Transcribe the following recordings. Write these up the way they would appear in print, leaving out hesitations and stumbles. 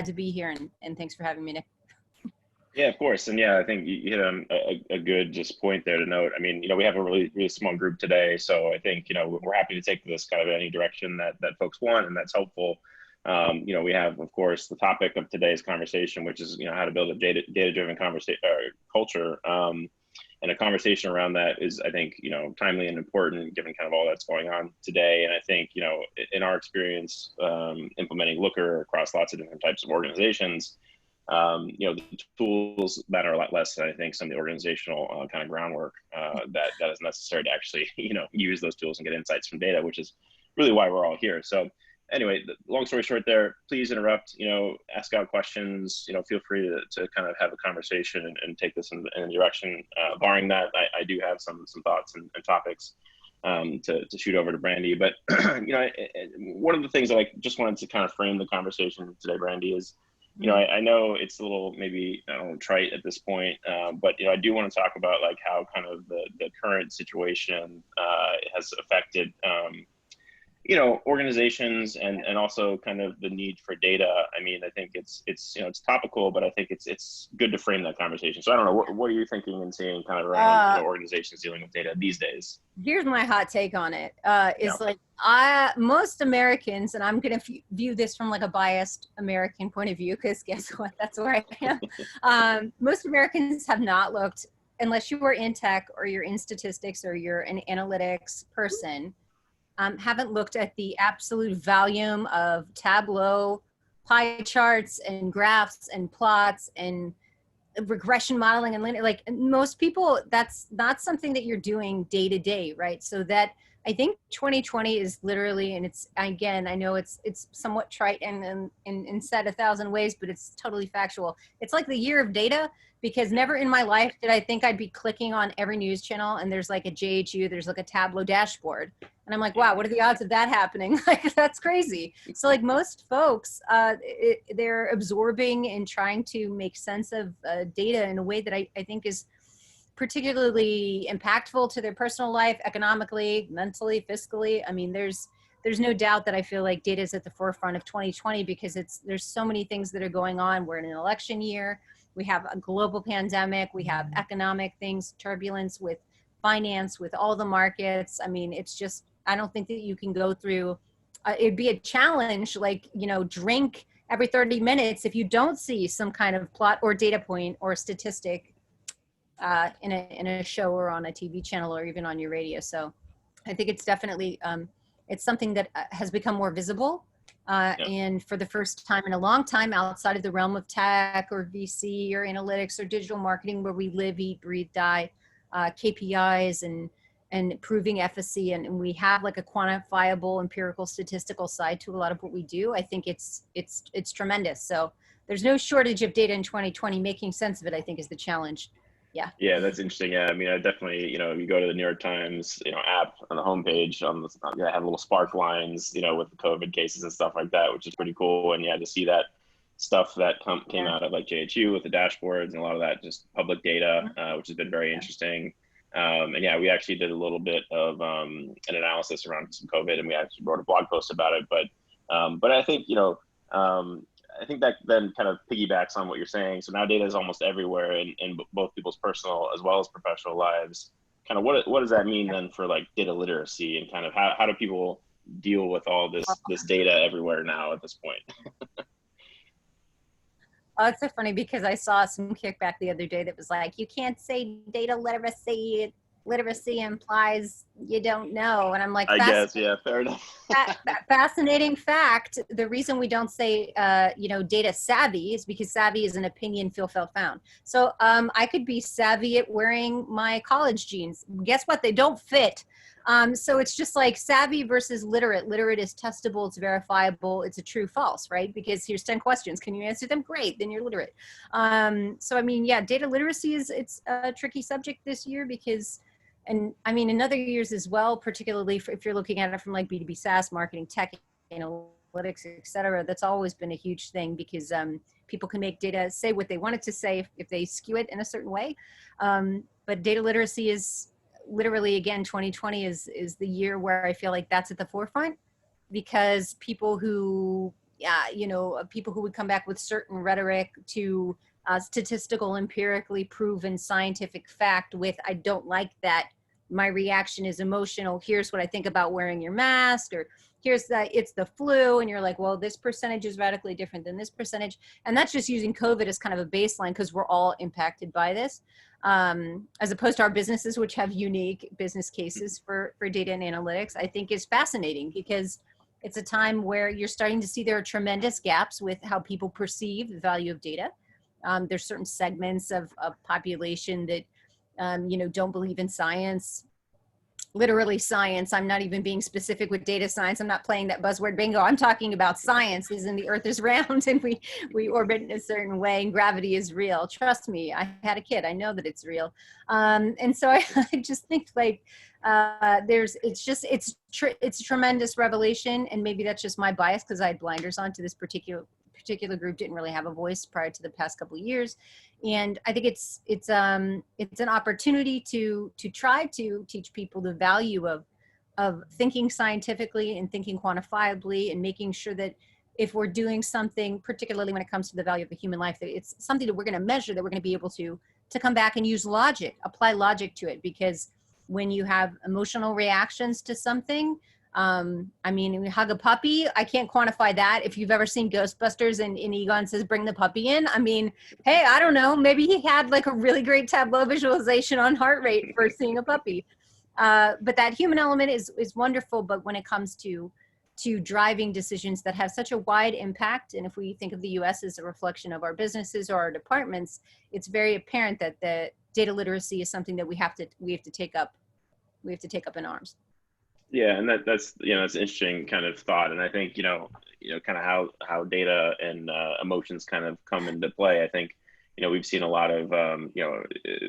to be here, and thanks for having me, Nick. Yeah, of course. And yeah, I think you hit on a good just point there to note. I mean, we have a really small group today. So I think, we're happy to take this kind of any direction that folks want, and that's helpful. We have, of course, the topic of today's conversation, which is, how to build a data-driven conversation culture. And a conversation around that is, I think, timely and important given kind of all that's going on today. And I think, in our experience, implementing Looker across lots of different types of organizations, the tools matter a lot less than I think some of the organizational kind of groundwork that is necessary to actually, use those tools and get insights from data, which is really why we're all here. So anyway, long story short there, please interrupt, ask out questions, feel free to kind of have a conversation and take this in a direction. Barring that, I do have some thoughts and topics to shoot over to Brandy. But, one of the things that I just wanted to kind of frame the conversation today, Brandy, is, I know it's a little maybe trite at this point, but I do want to talk about like how kind of the current situation has affected organizations and also kind of the need for data. I mean, I think it's topical, but I think it's good to frame that conversation. So I don't know, what are you thinking and seeing kind of around organizations dealing with data these days? Here's my hot take on it. Like most Americans, and I'm going to view this from like a biased American point of view, because guess what? That's where I am. Most Americans have not looked, unless you are in tech or you're in statistics or you're an analytics person, haven't looked at the absolute volume of Tableau pie charts and graphs and plots and regression modeling and linear. Like most people, that's not something that you're doing day to day, right? So that I think 2020 is literally, and it's, again, I know it's somewhat trite and said 1,000 ways, but it's totally factual. It's like the year of data, because never in my life did I think I'd be clicking on every news channel and there's like a JHU, there's like a Tableau dashboard. And I'm like, wow, what are the odds of that happening? Like, that's crazy. So like most folks, they're absorbing and trying to make sense of data in a way that I think is particularly impactful to their personal life, economically, mentally, fiscally. I mean, there's no doubt that I feel like data is at the forefront of 2020 because there's so many things that are going on. We're in an election year. We have a global pandemic. We have economic things, turbulence with finance, with all the markets. I mean, it's just, I don't think that you can go through, it'd be a challenge, like, drink every 30 minutes if you don't see some kind of plot or data point or statistic in a show or on a TV channel or even on your radio. So I think it's definitely, it's something that has become more visible. And for the first time in a long time outside of the realm of tech or VC or analytics or digital marketing, where we live, eat, breathe, die, KPIs and proving efficacy. And we have like a quantifiable empirical statistical side to a lot of what we do. I think it's tremendous. So there's no shortage of data in 2020. Making sense of it, I think, is the challenge. Yeah. Yeah, that's interesting. Yeah, I mean, I definitely, you go to the New York Times, app on the homepage, I have little spark lines, with the COVID cases and stuff like that, which is pretty cool. And yeah, to see that stuff that came out of like JHU with the dashboards and a lot of that just public data, which has been very interesting. And yeah, we actually did a little bit of an analysis around some COVID, and we actually wrote a blog post about it. But I think, I think that then kind of piggybacks on what you're saying. So now data is almost everywhere in both people's personal as well as professional lives. Kind of what does that mean then for like data literacy, and kind of how do people deal with all this data everywhere now at this point? Oh, it's so funny because I saw some kickback the other day that was like, you can't say data literacy. Literacy implies you don't know. And I'm like, I guess, yeah, fair enough. Fascinating fact. The reason we don't say, data savvy is because savvy is an opinion, feel, felt, found. So I could be savvy at wearing my college jeans. Guess what? They don't fit. So it's just like savvy versus literate. Literate is testable, it's verifiable, it's a true false, right? Because here's 10 questions. Can you answer them? Great, then you're literate. So I mean, yeah, data literacy it's a tricky subject this year because, and I mean, in other years as well, particularly if you're looking at it from like B2B SaaS, marketing, tech, analytics, et cetera, that's always been a huge thing because people can make data say what they want it to say if they skew it in a certain way. But data literacy is literally, again, 2020 is the year where I feel like that's at the forefront, because people who you know, people who would come back with certain rhetoric to statistical, empirically proven scientific fact with, I don't like that, my reaction is emotional, here's what I think about wearing your mask, or here's that it's the flu, and you're like, well, this percentage is radically different than this percentage. And that's just using COVID as kind of a baseline because we're all impacted by this, as opposed to our businesses, which have unique business cases for data and analytics. I think is fascinating because it's a time where you're starting to see there are tremendous gaps with how people perceive the value of data. There's certain segments of population that, you know, don't believe in science, literally science. I'm not even being specific with data science. I'm not playing that buzzword bingo. I'm talking about science is in the earth is round and we orbit in a certain way and gravity is real. Trust me, I had a kid. I know that it's real. And so I just think like, it's a tremendous revelation. And maybe that's just my bias because I had blinders on to this particular group, didn't really have a voice prior to the past couple of years. And I think it's an opportunity to try to teach people the value of thinking scientifically and thinking quantifiably and making sure that if we're doing something, particularly when it comes to the value of the human life, that it's something that we're going to measure, that we're going to be able to come back and use logic, apply logic to it. Because when you have emotional reactions to something, I mean, we hug a puppy. I can't quantify that. If you've ever seen Ghostbusters and Egon says, bring the puppy in. I mean, hey, I don't know. Maybe he had like a really great Tableau visualization on heart rate for seeing a puppy. But that human element is wonderful. But when it comes to driving decisions that have such a wide impact, and if we think of the US as a reflection of our businesses or our departments, it's very apparent that the data literacy is something that we have to take up in arms. Yeah, and that's you know, it's an interesting kind of thought, and I think you know kind of how data and emotions kind of come into play. I think you know we've seen a lot of you know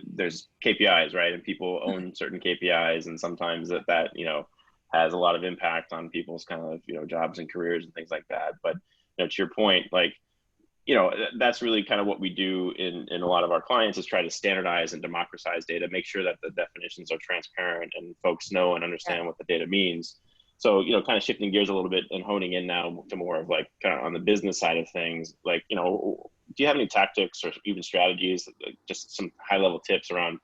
there's KPIs, right, and people own certain KPIs, and sometimes that you know has a lot of impact on people's kind of you know jobs and careers and things like that. But you know to your point, like you know that's really kind of what we do in a lot of our clients is try to standardize and democratize data, make sure that the definitions are transparent and folks know and understand what the data means. So you know kind of shifting gears a little bit and honing in now to more of like kind of on the business side of things, like you know do you have any tactics or even strategies, like just some high level tips around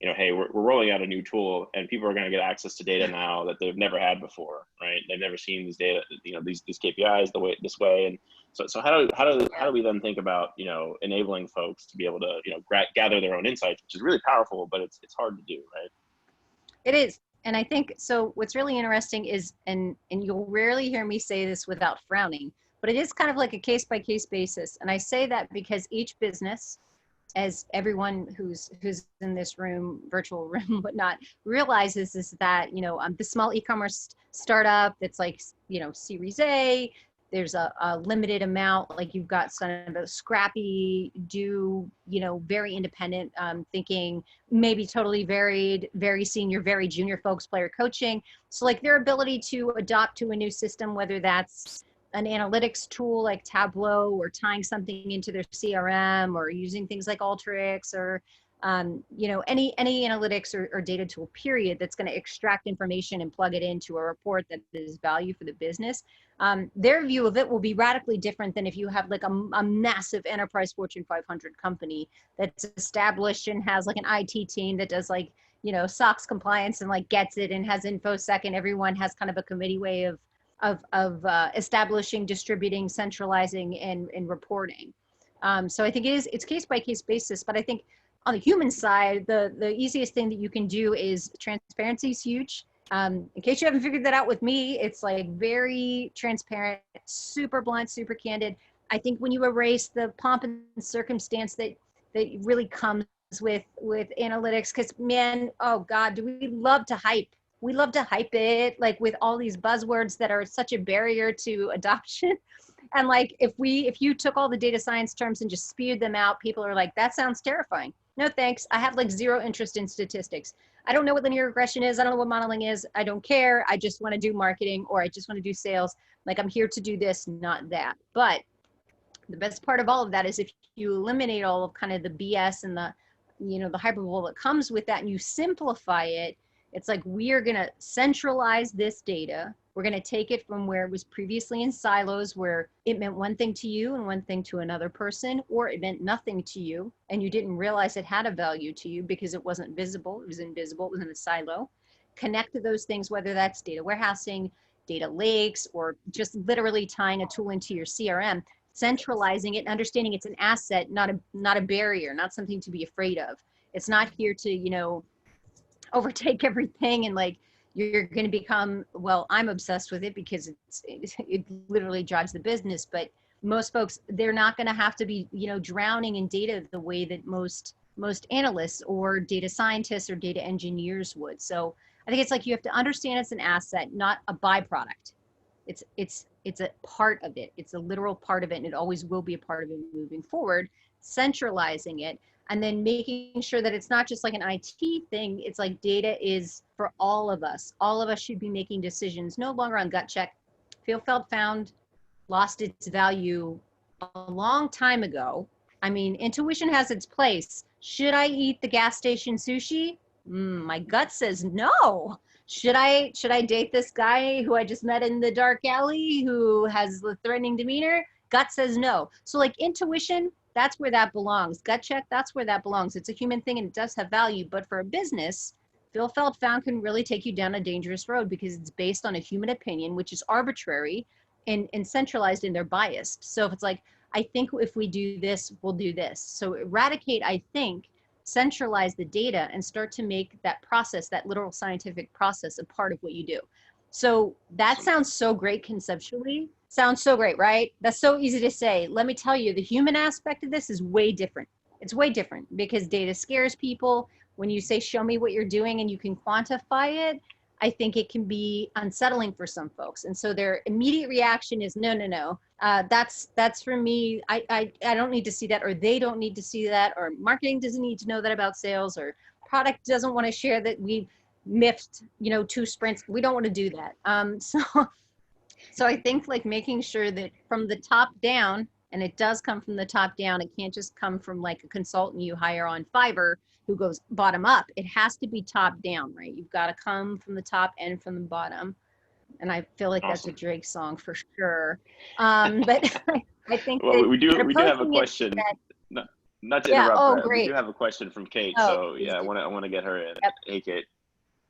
you know, hey, we're rolling out a new tool and people are going to get access to data now that they've never had before, right? They've never seen these data, you know, these KPIs this way. And so how do we then think about, you know, enabling folks to be able to, you know, gather their own insights, which is really powerful, but it's hard to do, right? It is. And I think, so what's really interesting is, and you'll rarely hear me say this without frowning, but it is kind of like a case by case basis. And I say that because each business, as everyone who's in this room, virtual room, whatnot, realizes is that, you know, the small e-commerce startup that's like, you know, Series A, there's a limited amount, like you've got some of a scrappy, you know, very independent thinking, maybe totally varied, very senior, very junior folks, player coaching. So like their ability to adopt to a new system, whether that's an analytics tool like Tableau or tying something into their CRM or using things like Alteryx or, you know, any analytics or data tool period that's going to extract information and plug it into a report that is value for the business. Their view of it will be radically different than if you have like a massive enterprise Fortune 500 company that's established and has like an IT team that does like, you know, SOX compliance and like gets it and has InfoSec and everyone has kind of a committee way of establishing, distributing, centralizing, and reporting. So I think it's case by case basis, but I think on the human side, the easiest thing that you can do is transparency is huge. In case you haven't figured that out with me, it's like very transparent, super blunt, super candid. I think when you erase the pomp and circumstance that really comes with analytics, because man, oh God, do we love to hype. We love to hype it like with all these buzzwords that are such a barrier to adoption. And like, if you took all the data science terms and just spewed them out, people are like, that sounds terrifying. No, thanks. I have like zero interest in statistics. I don't know what linear regression is. I don't know what modeling is. I don't care. I just want to do marketing or I just want to do sales. Like I'm here to do this, not that. But the best part of all of that is if you eliminate all of kind of the BS and the, you know, the hyperbole that comes with that and you simplify it, it's like we are going to centralize this data We're going to take it from where it was previously in silos, where it meant one thing to you and one thing to another person, or it meant nothing to you and you didn't realize it had a value to you because it wasn't visible. It was invisible. It was in a silo. Connect to those things, whether that's data warehousing, data lakes, or just literally tying a tool into your CRM, centralizing it and understanding it's an asset, not a barrier, not something to be afraid of. It's not here to, overtake everything and like you're going to become, well, I'm obsessed with it because it literally drives the business, but most folks, they're not going to have to be, drowning in data the way that most analysts or data scientists or data engineers would. So I think it's like you have to understand it's an asset, not a byproduct. It's a part of it. It's a literal part of it, and it always will be a part of it moving forward. Centralizing it, and then making sure that it's not just like an IT thing. It's like data is for all of us. All of us should be making decisions no longer on gut check. Feel, felt, found lost its value a long time ago. I mean, intuition has its place. Should I eat the gas station sushi? My gut says no. Should I date this guy who I just met in the dark alley who has the threatening demeanor? Gut says no. So like intuition, that's where that belongs. Gut check, that's where that belongs. It's a human thing and it does have value, but for a business, feel, felt, found can really take you down a dangerous road because it's based on a human opinion, which is arbitrary and centralized and they're biased. So if it's like, I think if we do this, we'll do this. So eradicate, I think, centralize the data and start to make that process, that literal scientific process, a part of what you do. So that sounds so great conceptually. Sounds so great, right? That's so easy to say. Let me tell you, the human aspect of this is way different. It's way different because data scares people. When you say, show me what you're doing and you can quantify it, I think it can be unsettling for some folks. And so their immediate reaction is, no. That's for me. I don't need to see that, or they don't need to see that, or marketing doesn't need to know that about sales, or product doesn't want to share that we miffed, 2 sprints. We don't want to do that. So I think like making sure that from the top down, and it does come from the top down, it can't just come from like a consultant you hire on Fiverr who goes bottom up. It has to be top down, right? You've got to come from the top and from the bottom. And I feel like Awesome. That's a Drake song for sure. But I think well, that we do have a question. Not to interrupt, oh, but great. we do have a question from Kate. Oh, so yeah, I want to get her in. Yep. Hey, Kate.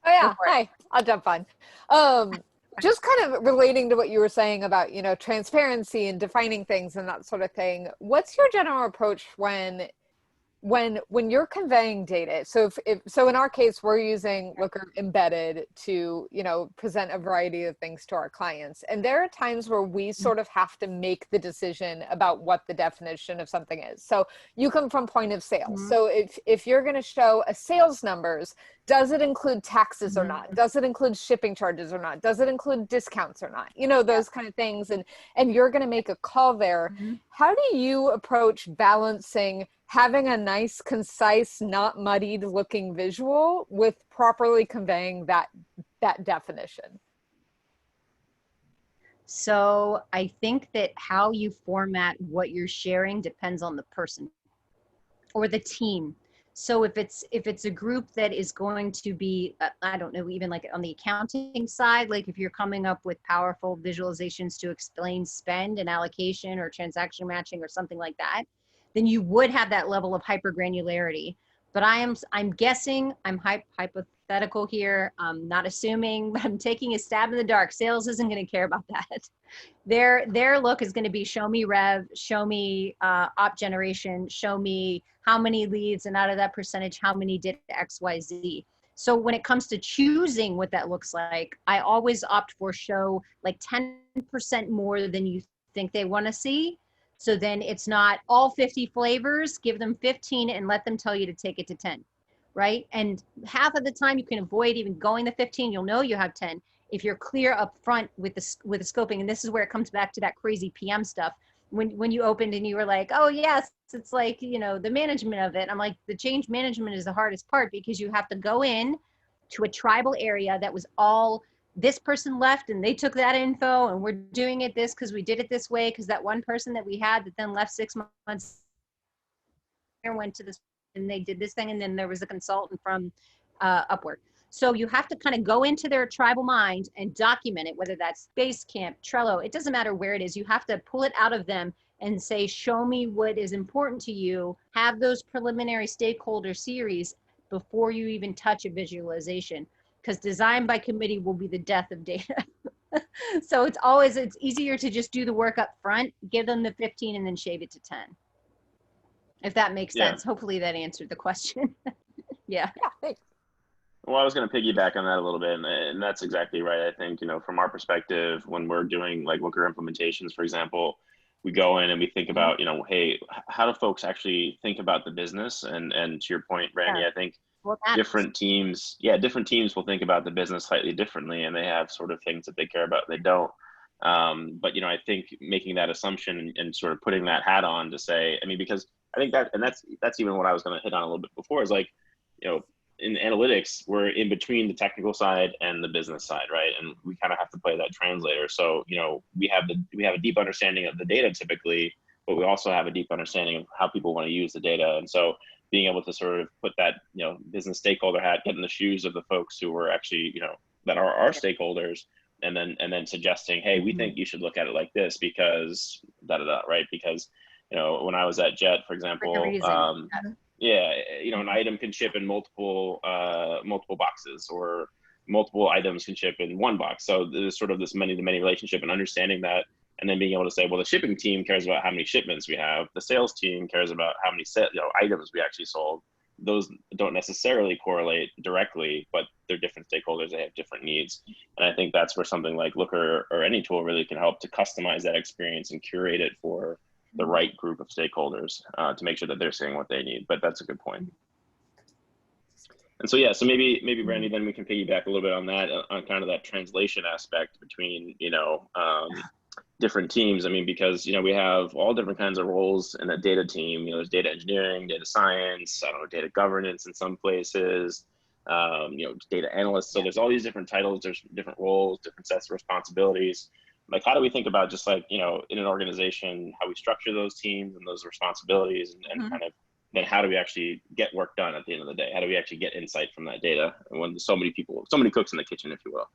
Oh yeah, hi. I'll jump on. Just kind of relating to what you were saying about, transparency and defining things and that sort of thing. What's your general approach when you're conveying data? So so in our case, we're using Looker Embedded to, present a variety of things to our clients. And there are times where we sort of have to make the decision about what the definition of something is. So you come from point of sale. Mm-hmm. So if you're going to show a sales numbers, does it include taxes or not? Does it include shipping charges or not? Does it include discounts or not? Those kind of things. And you're going to make a call there. Mm-hmm. How do you approach balancing having a nice, concise, not muddied looking visual with properly conveying that definition? So I think that how you format what you're sharing depends on the person or the team. So if it's a group that is going to be, I don't know, even like on the accounting side, like if you're coming up with powerful visualizations to explain spend and allocation or transaction matching or something like that, then you would have that level of hypergranularity. But I'm guessing, I'm hypothetical here, I'm not assuming, but I'm taking a stab in the dark. Sales isn't going to care about that. Their look is going to be show me rev, show me op generation, show me how many leads, and out of that percentage, how many did X, Y, Z. So when it comes to choosing what that looks like, I always opt for show like 10% more than you think they want to see. So then it's not all 50 flavors, give them 15 and let them tell you to take it to 10, right? And half of the time you can avoid even going to 15, you'll know you have 10. If you're clear up front with the scoping, and this is where it comes back to that crazy PM stuff. When you opened and you were like, oh yes, it's like, the management of it. I'm like, the change management is the hardest part because you have to go in to a tribal area that was all this person left and they took that info and we're doing it this because we did it this way because that one person that we had that then left 6 months and went to this and they did this thing and then there was a consultant from Upwork. So you have to kind of go into their tribal mind and document it, whether that's Basecamp, Trello, it doesn't matter where it is. You have to pull it out of them and say, show me what is important to you. Have those preliminary stakeholder series before you even touch a visualization, because design by committee will be the death of data. So it's easier to just do the work up front, give them the 15 and then shave it to 10. If that makes sense. Hopefully that answered the question. Yeah. Yeah, thanks. Well, I was going to piggyback on that a little bit, and that's exactly right. I think, from our perspective, when we're doing like Looker implementations, for example, we go in and we think about, hey, how do folks actually think about the business? And to your point, Randy, I think different teams will think about the business slightly differently, and they have sort of things that they care about, they don't. But I think making that assumption and sort of putting that hat on to say, because I think that's even what I was going to hit on a little bit before, is like, in analytics, we're in between the technical side and the business side, right? And we kind of have to play that translator. So, we have a deep understanding of the data typically, but we also have a deep understanding of how people want to use the data. And so being able to sort of put that, business stakeholder hat, get in the shoes of the folks who are actually, that are our stakeholders, and then suggesting, hey, we think you should look at it like this because right? Because, when I was at Jet, for example, an item can ship in multiple boxes, or multiple items can ship in one box. So there's sort of this many-to-many relationship, and understanding that, and then being able to say, well, the shipping team cares about how many shipments we have. The sales team cares about how many items we actually sold. Those don't necessarily correlate directly, but they're different stakeholders. They have different needs. And I think that's where something like Looker or any tool really can help to customize that experience and curate it for the right group of stakeholders to make sure that they're seeing what they need. But that's a good point. And so, so maybe Randy, then we can piggyback a little bit on that, on kind of that translation aspect between, different teams. Because, we have all different kinds of roles in a data team. There's data engineering, data science, data governance in some places, data analysts. So there's all these different titles, there's different roles, different sets of responsibilities. Like, how do we think about just like, in an organization, how we structure those teams and those responsibilities, and kind of then how do we actually get work done at the end of the day? How do we actually get insight from that data when there's so many cooks in the kitchen, if you will?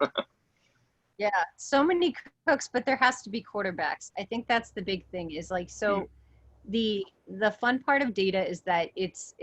Yeah, so many cooks, but there has to be quarterbacks. I think that's the big thing, is like, so the fun part of data is that it's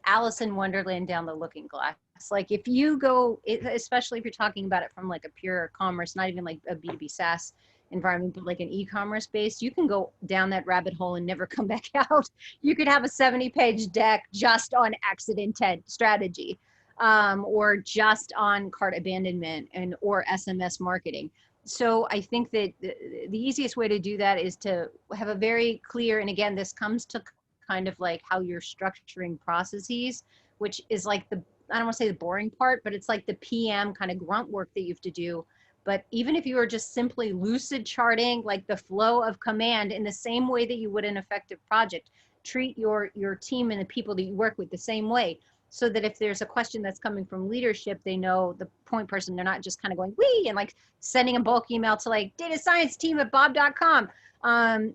Alice in Wonderland down the looking glass. Like, if you go, especially if you're talking about it from like a pure commerce, not even like a B2B SaaS environment, but like an e-commerce base, you can go down that rabbit hole and never come back out. You could have a 70-page deck just on exit intent strategy, or just on cart abandonment or SMS marketing. So I think that the easiest way to do that is to have a very clear, and again, this comes to kind of like how you're structuring processes, which is like I don't want to say the boring part, but it's like the PM kind of grunt work that you have to do. But even if you are just simply lucid charting like the flow of command in the same way that you would an effective project, treat your team and the people that you work with the same way, so that if there's a question that's coming from leadership, they know the point person, they're not just kind of going, wee, and like sending a bulk email to like data science team at bob.com.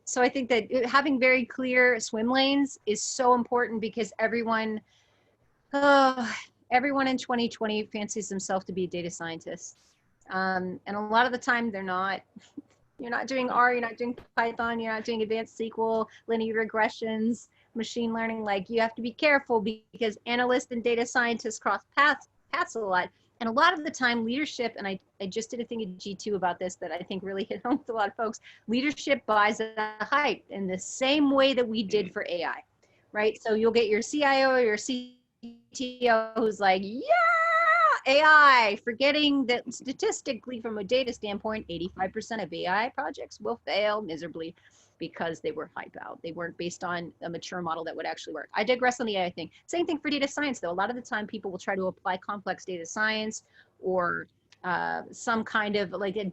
So I think that having very clear swim lanes is so important, because everyone in 2020 fancies themselves to be a data scientist. And a lot of the time they're not. You're not doing R, you're not doing Python, you're not doing advanced SQL, linear regressions, machine learning. Like, you have to be careful, because analysts and data scientists cross paths a lot. And a lot of the time leadership, and I just did a thing at G2 about this that I think really hit home with a lot of folks, leadership buys a hype in the same way that we did for AI, right? So you'll get your CIO or your CTO who's like, yeah, AI, forgetting that statistically from a data standpoint, 85% of AI projects will fail miserably because they were hype out. They weren't based on a mature model that would actually work. I digress on the AI thing. Same thing for data science, though. A lot of the time people will try to apply complex data science or some kind of like a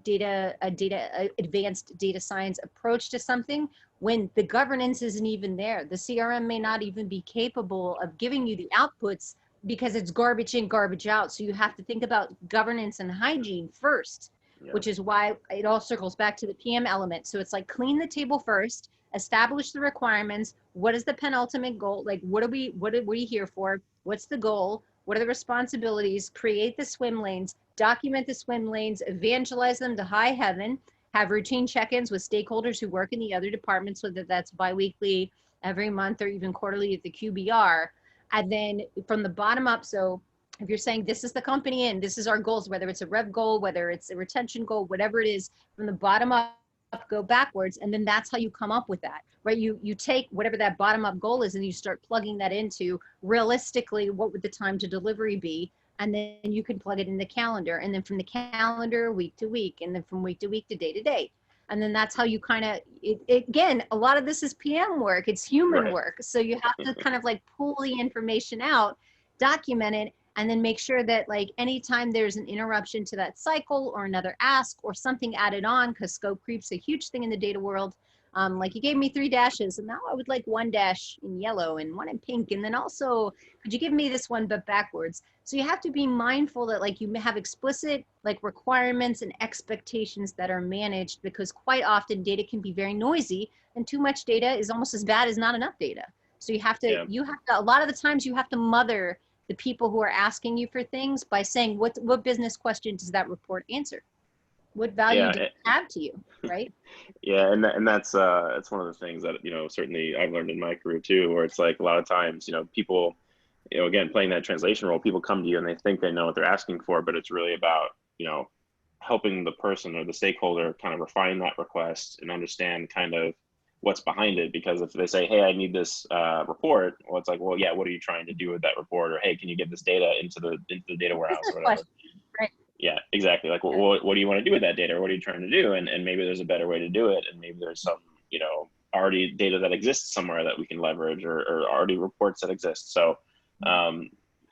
advanced data science approach to something when the governance isn't even there. The CRM may not even be capable of giving you the outputs because it's garbage in, garbage out. So you have to think about governance and hygiene first, which is why it all circles back to the PM element. So it's like, clean the table first, establish the requirements. What is the penultimate goal? Like, what are we here for? What's the goal? what are the responsibilities, create the swim lanes, document the swim lanes, evangelize them to high heaven, have routine check-ins with stakeholders who work in the other departments, whether that's biweekly, every month, or even quarterly at the QBR. And then from the bottom up, so if you're saying this is the company and this is our goals, whether it's a rev goal, whether it's a retention goal, whatever it is, from the bottom up, go backwards, and then that's how you come up with that, right? You take whatever that bottom up goal is and you start plugging that into realistically what would the time to delivery be, and then you can plug it in the calendar, and then from the calendar week to week, and then from week to week to day, and then that's how you kind of again, a lot of this is PM work, it's human work, so you have to kind of like pull the information out, document it, and then make sure that like anytime there's an interruption to that cycle or another ask or something added on, because scope creep's a huge thing in the data world. Like you gave me 3 dashes and now I would like 1 dash in yellow and 1 in pink. And then also, could you give me this one but backwards? So you have to be mindful that like you have explicit like requirements and expectations that are managed, because quite often data can be very noisy and too much data is almost as bad as not enough data. So you have to, a lot of the times you have to mother the people who are asking you for things by saying, what business question does that report answer? What value does it have to you, right? Yeah, and that's it's one of the things that, you know, certainly I've learned in my career too, where it's like a lot of times, you know, people, you know, again, playing that translation role, people come to you and they think they know what they're asking for, but it's really about, you know, helping the person or the stakeholder kind of refine that request and understand kind of what's behind it. Because if they say, hey, I need this report, well, it's like, well, yeah, what are you trying to do with that report? Or hey, can you get this data into the data warehouse or whatever? Right. Yeah, exactly. Like, well, what do you want to do with that data? Or what are you trying to do? And maybe there's a better way to do it. And maybe there's some, you know, already data that exists somewhere that we can leverage, or already reports that exist. So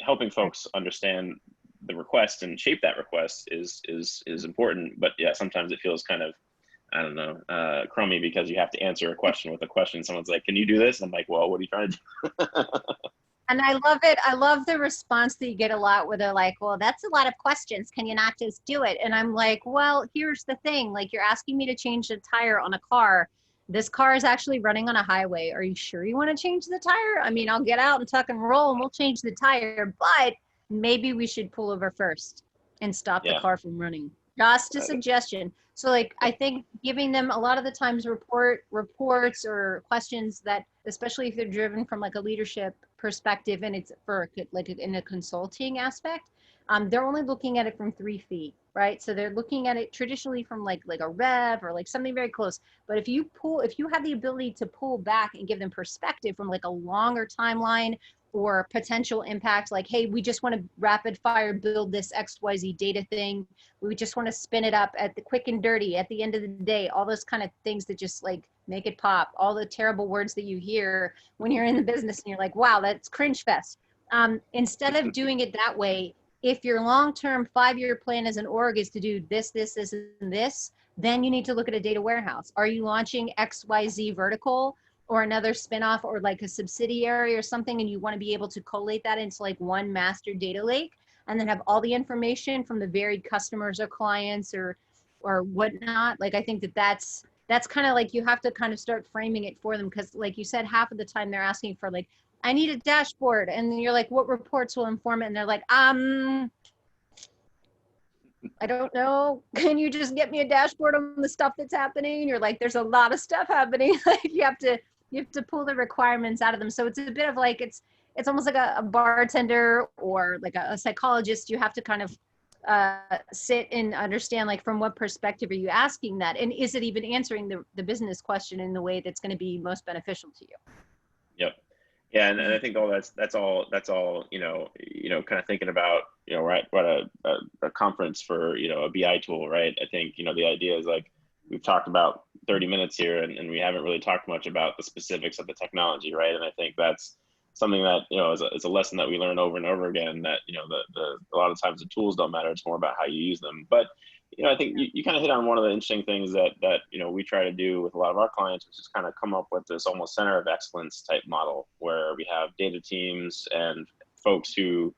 helping folks understand the request and shape that request is important. But yeah, sometimes it feels kind of, I don't know, crummy, because you have to answer a question with a question. Someone's like, can you do this? I'm like, well, what are you trying to do? And I love it. I love the response that you get a lot where they're like, well, that's a lot of questions. Can you not just do it? And I'm like, well, here's the thing. Like, you're asking me to change the tire on a car. This car is actually running on a highway. Are you sure you want to change the tire? I mean, I'll get out and tuck and roll and we'll change the tire, but maybe we should pull over first and stop the car from running. Just a suggestion. So like, I think giving them a lot of the times reports or questions that, especially if they're driven from like a leadership perspective and it's for like in a consulting aspect, they're only looking at it from 3 feet, right? So they're looking at it traditionally from like a rev or like something very close. But if you have the ability to pull back and give them perspective from like a longer timeline or potential impact, like, hey, we just want to rapid fire build this XYZ data thing. We just want to spin it up at the quick and dirty at the end of the day, all those kind of things that just like make it pop, all the terrible words that you hear when you're in the business and you're like, wow, that's cringe fest. Instead of doing it that way, if your long-term 5-year plan as an org is to do this, this, this, and this, then you need to look at a data warehouse. Are you launching XYZ vertical or another spinoff or like a subsidiary or something, and you want to be able to collate that into like one master data lake and then have all the information from the varied customers or clients or whatnot? Like, I think that's kind of like, you have to kind of start framing it for them, because like you said, half of the time they're asking for like, I need a dashboard, and then you're like, what reports will inform it? And they're like, I don't know. Can you just get me a dashboard on the stuff that's happening? And you're like, there's a lot of stuff happening. Like, you have to pull the requirements out of them. So it's a bit of like, it's almost like a bartender or like a psychologist. You have to kind of sit and understand, like, from what perspective are you asking that? And is it even answering the business question in the way that's going to be most beneficial to you? Yep. Yeah, and I think that's all, you know, kind of thinking about, you know, we're at a conference for, you know, a BI tool, right? I think, you know, the idea is like, we've talked about 30 minutes here and we haven't really talked much about the specifics of the technology, right? And I think that's something that, you know, is a lesson that we learn over and over again, that, you know, a lot of times the tools don't matter. It's more about how you use them. But, you know, I think you kind of hit on one of the interesting things that, you know, we try to do with a lot of our clients, which is kind of come up with this almost center of excellence type model, where we have data teams and folks who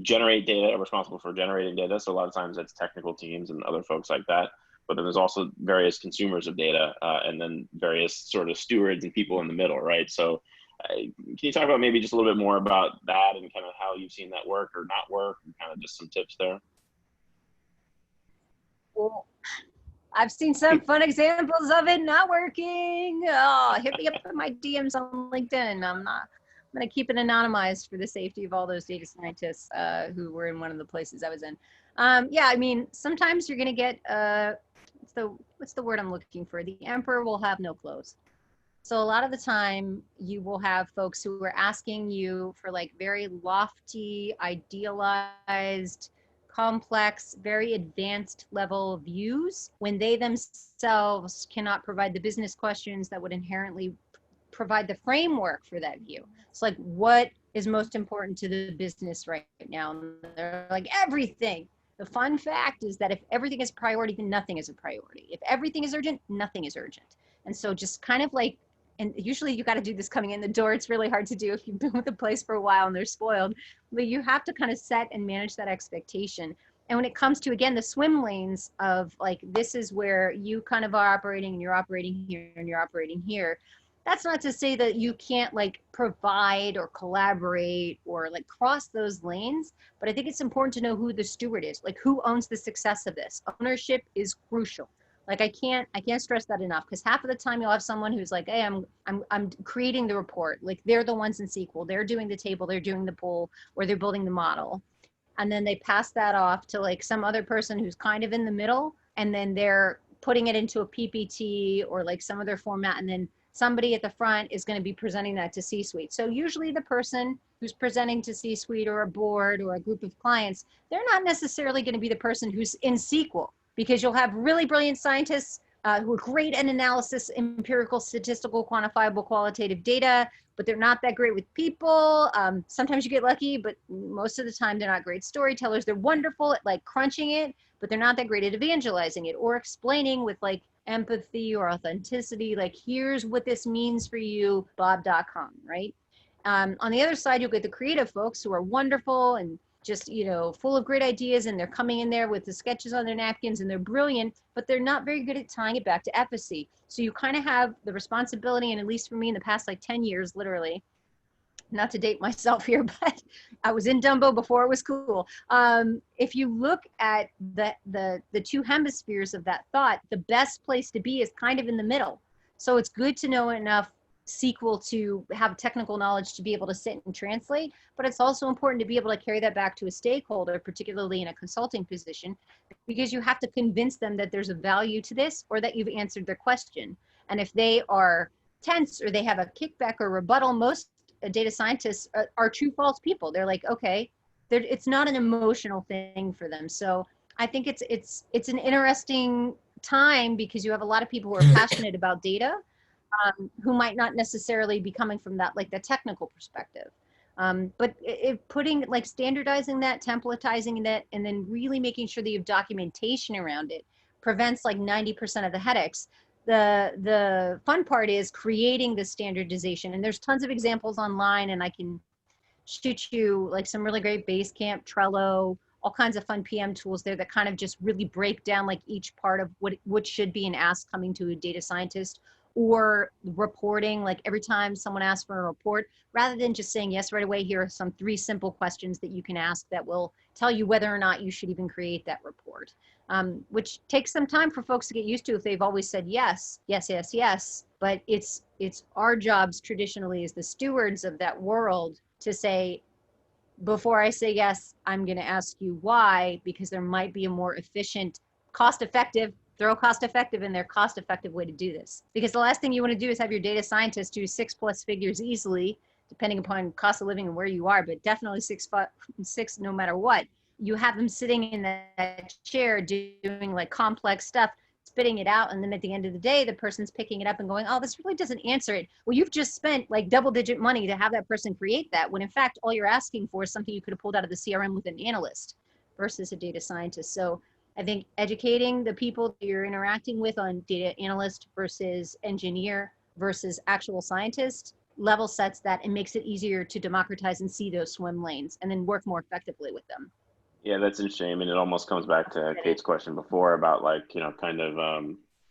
generate data, are responsible for generating data. So a lot of times that's technical teams and other folks like that. But then there's also various consumers of data, and then various sort of stewards and people in the middle, right? So can you talk about maybe just a little bit more about that and kind of how you've seen that work or not work, and kind of just some tips there? Well, I've seen some fun examples of it not working. Oh, hit me up in my DMs on LinkedIn. I'm going to keep it anonymized for the safety of all those data scientists who were in one of the places I was in. Yeah, I mean, sometimes you're going to get, what's the word I'm looking for? The emperor will have no clothes. So a lot of the time you will have folks who are asking you for like very lofty, idealized, complex, very advanced level views when they themselves cannot provide the business questions that would inherently provide the framework for that view. It's like, what is most important to the business right now? And they're like, everything. The fun fact is that if everything is a priority, then nothing is a priority. If everything is urgent, nothing is urgent. And so just kind of like, and usually you got to do this coming in the door. It's really hard to do if you've been with a place for a while and they're spoiled, but you have to kind of set and manage that expectation. And when it comes to, again, the swim lanes of like, this is where you kind of are operating and you're operating here and you're operating here. That's not to say that you can't like provide or collaborate or like cross those lanes, but I think it's important to know who the steward is, like who owns the success of this. Ownership is crucial. Like I can't stress that enough, because half of the time you'll have someone who's like, hey, I'm creating the report. Like they're the ones in SQL, they're doing the table, they're doing the poll, or they're building the model. And then they pass that off to like some other person who's kind of in the middle, and then they're putting it into a PPT or like some other format, and then somebody at the front is going to be presenting that to C-suite. So usually the person who's presenting to C-suite or a board or a group of clients, they're not necessarily going to be the person who's in SQL, because you'll have really brilliant scientists who are great at analysis, empirical, statistical, quantifiable, qualitative data, but they're not that great with people. Sometimes you get lucky, but most of the time they're not great storytellers. They're wonderful at like crunching it, but they're not that great at evangelizing it or explaining with like empathy or authenticity, like here's what this means for you, bob.com, right? On the other side, you'll get the creative folks who are wonderful and just, you know, full of great ideas, and they're coming in there with the sketches on their napkins and they're brilliant, but they're not very good at tying it back to efficacy. So you kind of have the responsibility, and at least for me in the past like 10 years, literally, not to date myself here, but I was in Dumbo before it was cool. If you look at the two hemispheres of that thought, the best place to be is kind of in the middle. So it's good to know enough SQL to have technical knowledge to be able to sit and translate, but it's also important to be able to carry that back to a stakeholder, particularly in a consulting position, because you have to convince them that there's a value to this or that you've answered their question. And if they are tense or they have a kickback or rebuttal, most data scientists are true false people. They're like, okay, it's not an emotional thing for them. So I think it's an interesting time, because you have a lot of people who are passionate about data, who might not necessarily be coming from that, like the technical perspective. But putting like standardizing that, templatizing that, and then really making sure that you have documentation around it prevents like 90% of the headaches. The fun part is creating the standardization, and there's tons of examples online, and I can shoot you like some really great Basecamp, Trello, all kinds of fun PM tools there that kind of just really break down like each part of what should be an ask coming to a data scientist, or reporting, like every time someone asks for a report, rather than just saying yes right away, here are some 3 simple questions that you can ask that will tell you whether or not you should even create that report, which takes some time for folks to get used to if they've always said yes, yes, yes, yes. But it's our jobs traditionally as the stewards of that world to say, before I say yes, I'm going to ask you why, because there might be a more efficient, cost-effective, throw cost-effective in there, cost-effective way to do this. Because the last thing you want to do is have your data scientist do 6+ figures easily, depending upon cost of living and where you are, but definitely six no matter what. You have them sitting in that chair doing like complex stuff, spitting it out, and then at the end of the day, the person's picking it up and going, oh, this really doesn't answer it. Well, you've just spent like double-digit money to have that person create that, when in fact, all you're asking for is something you could have pulled out of the CRM with an analyst versus a data scientist. So I think educating the people that you're interacting with on data analyst versus engineer versus actual scientist level sets that and makes it easier to democratize and see those swim lanes and then work more effectively with them. Yeah, that's interesting. I mean, it almost comes back to Kate's question before about like, you know, kind of,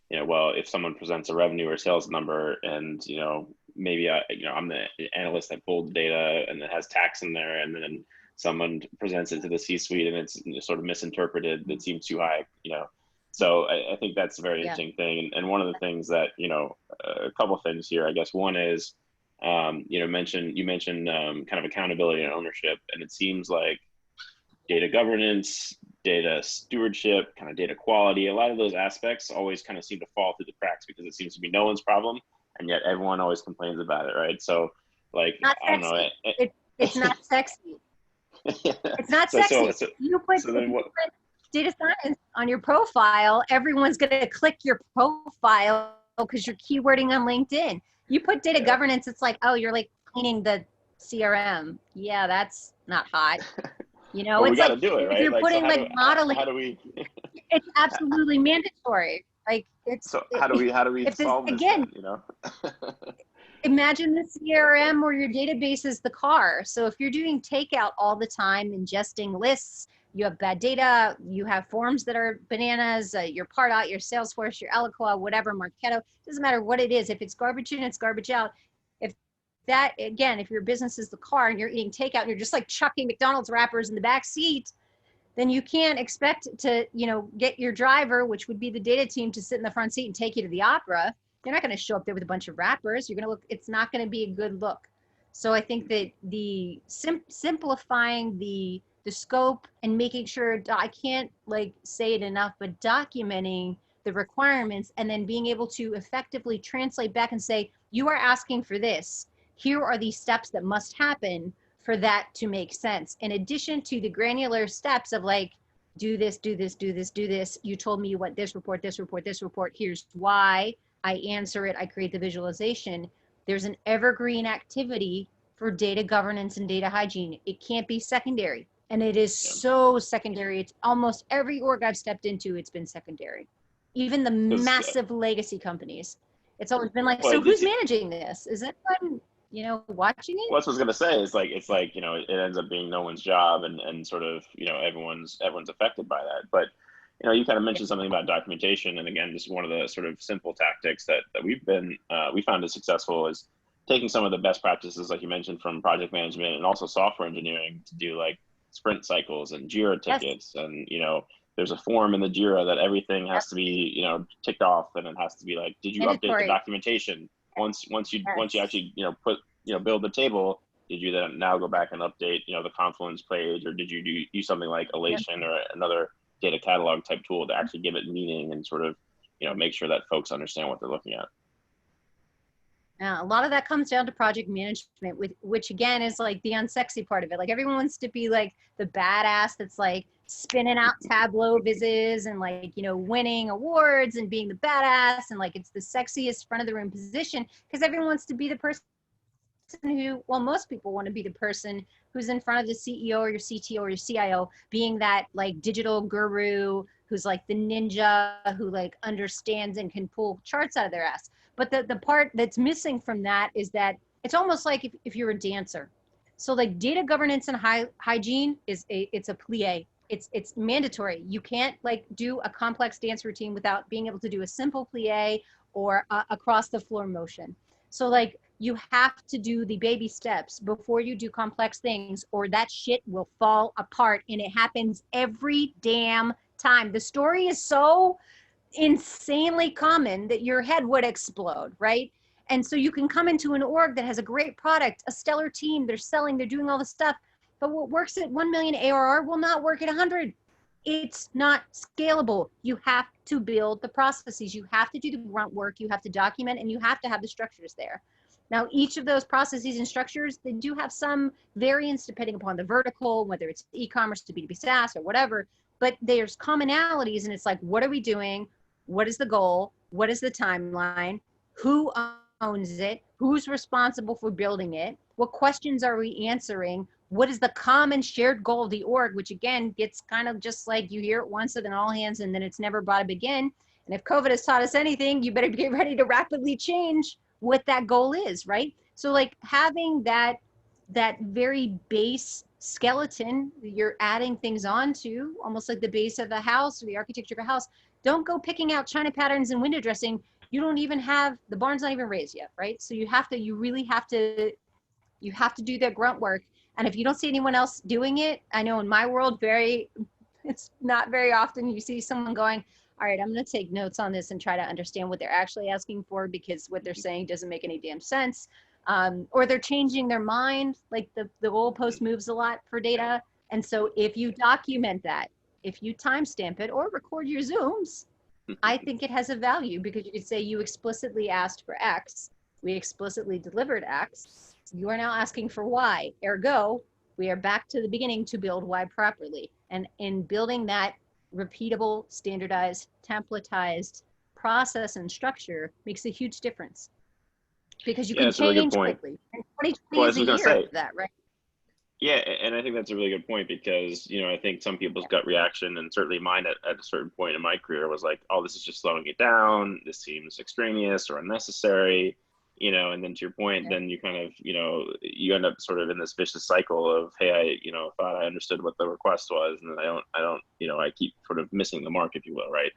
you know, well, if someone presents a revenue or sales number and, you know, maybe I'm the analyst that pulled the data and it has tax in there, and then someone presents it to the C-suite and it's sort of misinterpreted. That seems too high, So I think that's a very interesting thing. And one of the things that, a couple of things here, I guess one is, you mentioned kind of accountability and ownership. And it seems like data governance, data stewardship, kind of data quality, a lot of those aspects always kind of seem to fall through the cracks because it seems to be no one's problem. And yet everyone always complains about it, right? So like, I don't know. It's not sexy. It's not sexy. You put data science on your profile, everyone's going to click your profile because you're keywording on LinkedIn. You put data governance, it's like, oh, you're like cleaning the CRM. Yeah, that's not hot. Well, it's we gotta like do it, right? If you're putting modeling, how do we? It's absolutely mandatory. Like how do we solve this again? Then, Imagine the CRM or your database is the car. So if you're doing takeout all the time, ingesting lists, you have bad data, you have forms that are bananas, your Pardot, your Salesforce, your Eloqua, whatever, Marketo, doesn't matter what it is. If it's garbage in, it's garbage out. If your business is the car and you're eating takeout and you're just like chucking McDonald's wrappers in the back seat, then you can't expect to, get your driver, which would be the data team, to sit in the front seat and take you to the opera. You're not going to show up there with a bunch of wrappers. It's not going to be a good look. So I think that the simplifying the scope and making sure, I can't say it enough, but documenting the requirements and then being able to effectively translate back and say, you are asking for this. Here are the steps that must happen for that to make sense. In addition to the granular steps of do this, do this, do this, do this. You told me you want this report, this report, this report. Here's why. I answer it. I create the visualization. There's an evergreen activity for data governance and data hygiene. It can't be secondary. And it is so secondary. It's almost every org I've stepped into, it's been secondary. Even the massive legacy companies. It's always been so who's managing this? Is anyone, watching it? Well, that's what I was gonna say. It's like it ends up being no one's job, and sort of everyone's affected by that. But you kind of mentioned something about documentation, and again, just one of the sort of simple tactics that we found is successful is taking some of the best practices, like you mentioned, from project management and also software engineering to do sprint cycles and Jira tickets, and there's a form in the Jira that everything has to be ticked off, and it has to be did you update the documentation once you actually build the table? Did you then now go back and update the Confluence page, or did you use something like Elation or another data catalog type tool to actually give it meaning and sort of make sure that folks understand what they're looking at? A lot of that comes down to project management, which again is the unsexy part of it. Everyone wants to be the badass that's spinning out Tableau vizzes and winning awards and being the badass and it's the sexiest front of the room position, because everyone wants to be the person who, most people want to be the person who's in front of the CEO or your CTO or your CIO, being that digital guru who's the ninja who understands and can pull charts out of their ass. But the part that's missing from that is that it's almost like if you're a dancer. So data governance and hygiene it's a plie. It's mandatory. You can't do a complex dance routine without being able to do a simple plie or across the floor motion. So you have to do the baby steps before you do complex things, or that shit will fall apart, and it happens every damn time. The story is so insanely common that your head would explode, right? And so you can come into an org that has a great product, a stellar team, they're selling, they're doing all the stuff, but what works at 1 million ARR will not work at 100. It's not scalable. You have to build the processes. You have to do the grunt work. You have to document, and you have to have the structures there. Now, each of those processes and structures, they do have some variance depending upon the vertical, whether it's e-commerce to B2B SaaS or whatever, but there's commonalities, and it's what are we doing? What is the goal? What is the timeline? Who owns it? Who's responsible for building it? What questions are we answering? What is the common shared goal of the org, which again gets kind of just you hear it once at an all hands and then it's never brought up again. And if COVID has taught us anything, you better get ready to rapidly change what that goal is, right? So having that very base skeleton you're adding things onto, almost like the base of a house or the architecture of a house. Don't go picking out China patterns and window dressing. you don't even have, the barn's not even raised yet, right? So you really have to do that grunt work. And if you don't see anyone else doing it, I know in my world, it's not very often you see someone going, all right, I'm going to take notes on this and try to understand what they're actually asking for, because what they're saying doesn't make any damn sense. Or they're changing their mind, like the goalpost moves a lot for data. And so if you document that, if you timestamp it or record your Zooms, I think it has a value, because you could say you explicitly asked for X, we explicitly delivered X, you are now asking for Y, ergo, we are back to the beginning to build Y properly. And in building that repeatable, standardized, templatized process and structure makes a huge difference, because you can change quickly. And 2020 is a year of that, right? Yeah, and I think that's a really good point, because, you know, I think some people's gut reaction, and certainly mine at a certain point in my career, was like, oh, this is just slowing it down. This seems extraneous or unnecessary, you know, and then to your point, then you kind of, you know, you end up sort of in this vicious cycle of, hey, I, you know, thought I understood what the request was, and then I don't, you know, I keep sort of missing the mark, if you will, right?